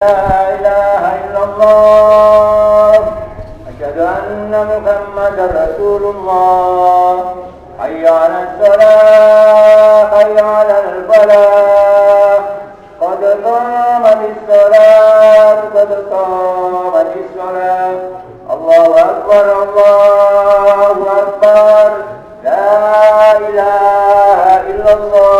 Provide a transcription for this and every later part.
لا إله إلا الله أشهد أن محمدا رسول الله حي على الصلاة حي على الفلاح قد قامت الصلاة قد قامت الصلاة الله أكبر الله أكبر لا إله إلا الله.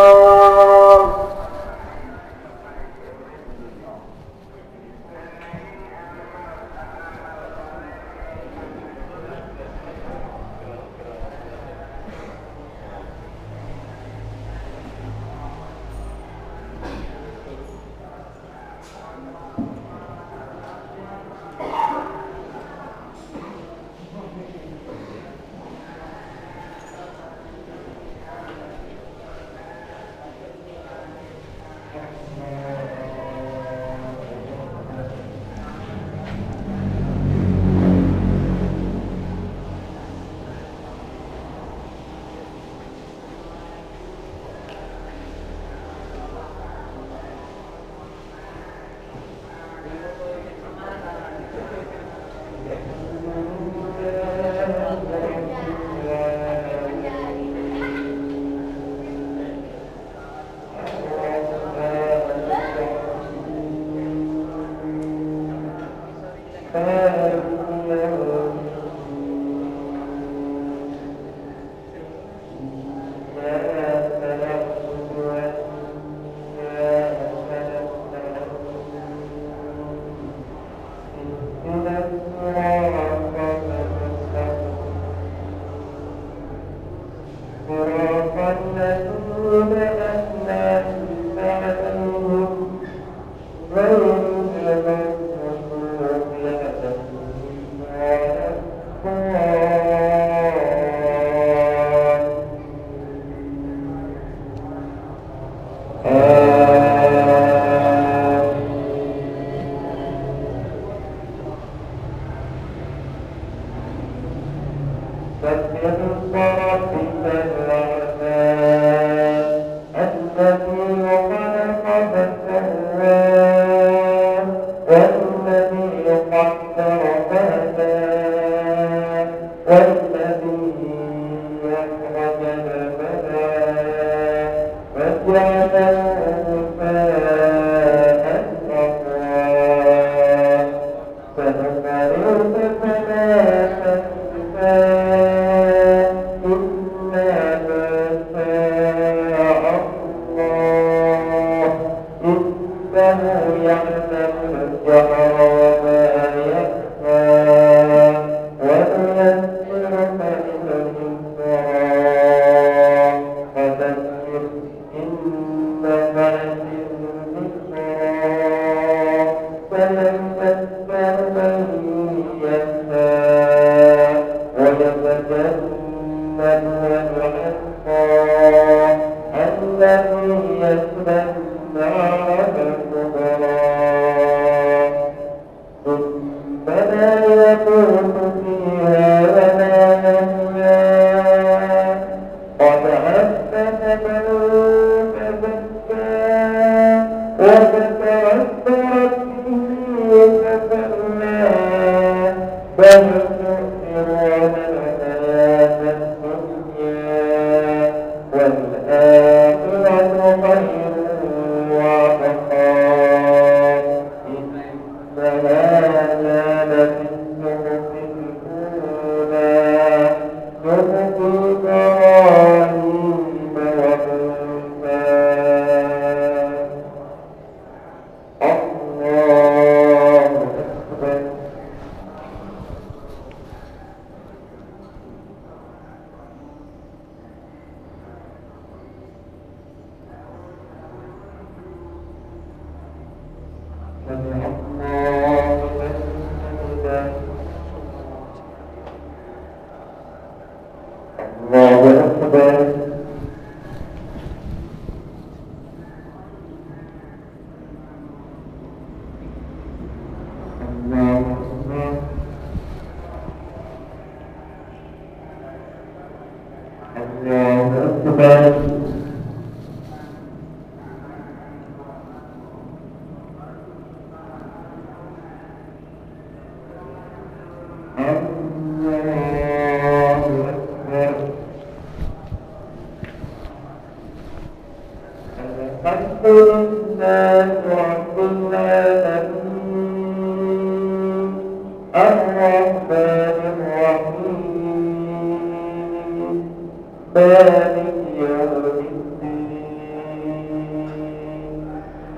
مالك يوم الدين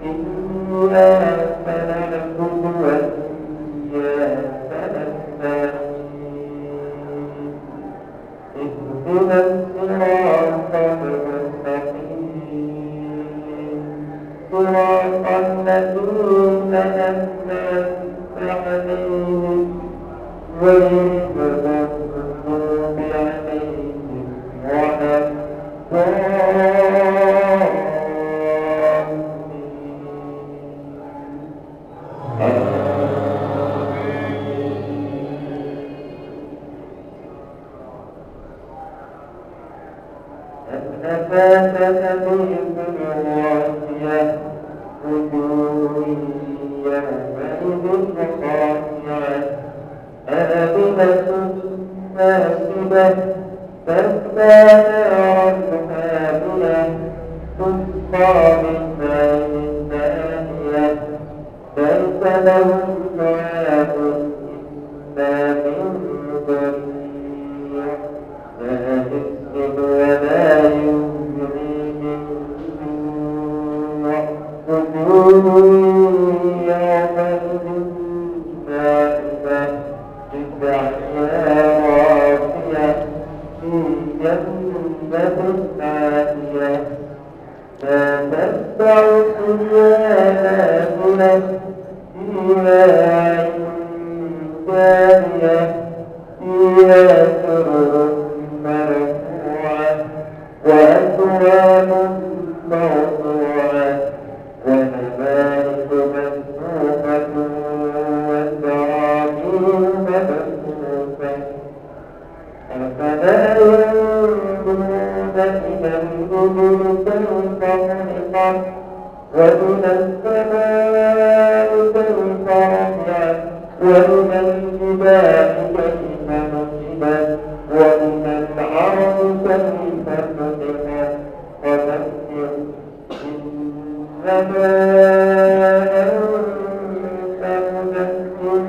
إياك نعبد وإياك نستعين اهدنا الصراط المستقيم صراط الذين أنعمت عليهم غير المغضوب عليهم ولا النفاثة بهم الراسية وجوه يومئذ خاشعة آمنة ناصبة تسقى نارا حامية تسقى من عين آنية ليس لهم طعام إلا من ضريع لا يسمن ولا يغني من جوع وجوه يومئذ ناعمة لسعيها راضية في جنة عالية لا تسمع فيها لاغية فيها عين جارية فيها سرر مرفوعة وأكواب موضوعة ونمارق مصفوفة وزرابي مبثوثة أفلا ينظرون إلى الإبل كيف خلقت وإلى السماء كيف رفعت وإلى الجبال كيف نصبت وإلى الأرض كيف فتحت فذكر إنما أنت مذكر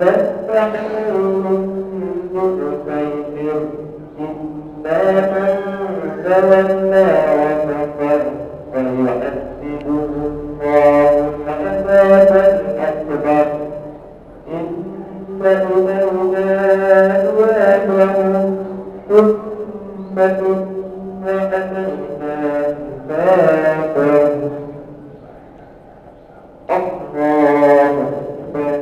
لست عليهم بمسيطر إلا من تولى وكفر فيعذبه الله العذاب الأكبر إن إلينا إيابهم ثم إن علينا حسابهم الله أكبر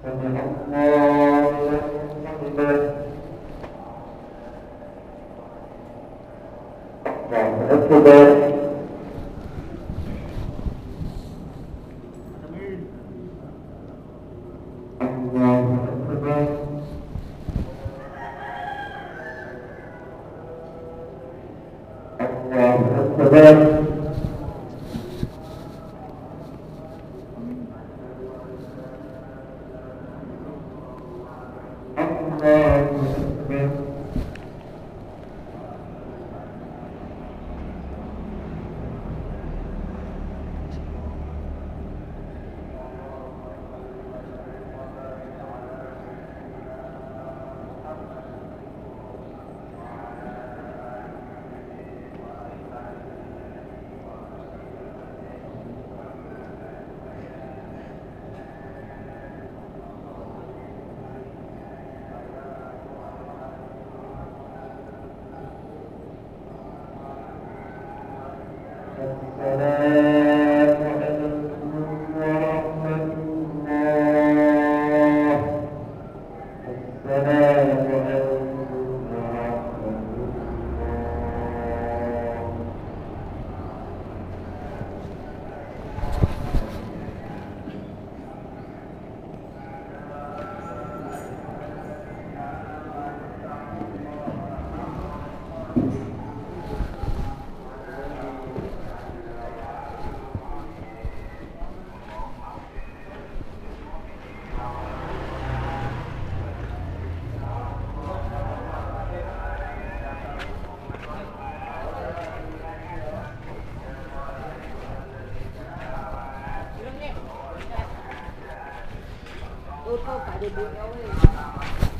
سمع الله لمن حمده الله أكبر الله أكبر الله أكبر ô tô cả đường bụi đâu ấy.